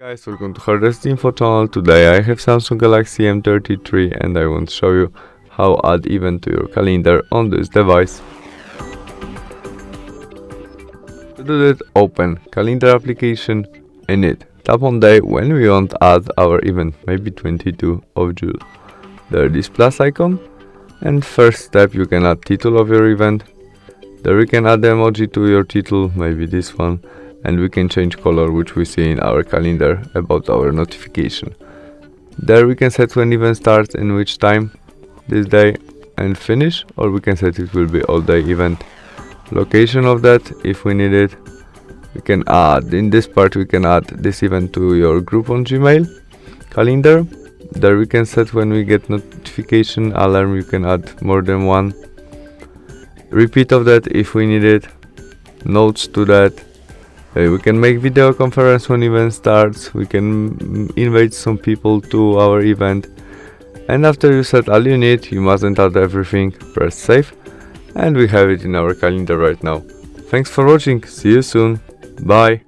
Guys, welcome to HardReset.Info channel. Today I have Samsung Galaxy M23 and I want to show you how add event to your calendar on this device. To do that, open calendar application in it. Tap on day when we want to add our event, maybe 22 of June. There is plus icon, and first step you can add title of your event. There you can add the emoji to your title, maybe this one. And we can change color, which we see in our calendar about our notification. There we can set when event starts and which time this day and finish, or we can set it will be all day event. Location of that if we need it. We can add, in this part we can add this event to your group on Gmail calendar. There we can set when we get notification alarm, you can add more than one. Repeat of that if we need it. Notes to that. We can make video conference when event starts, we can invite some people to our event, and after you set all you need, you mustn't add everything, press save, and we have it in our calendar right now. Thanks for watching, see you soon, bye!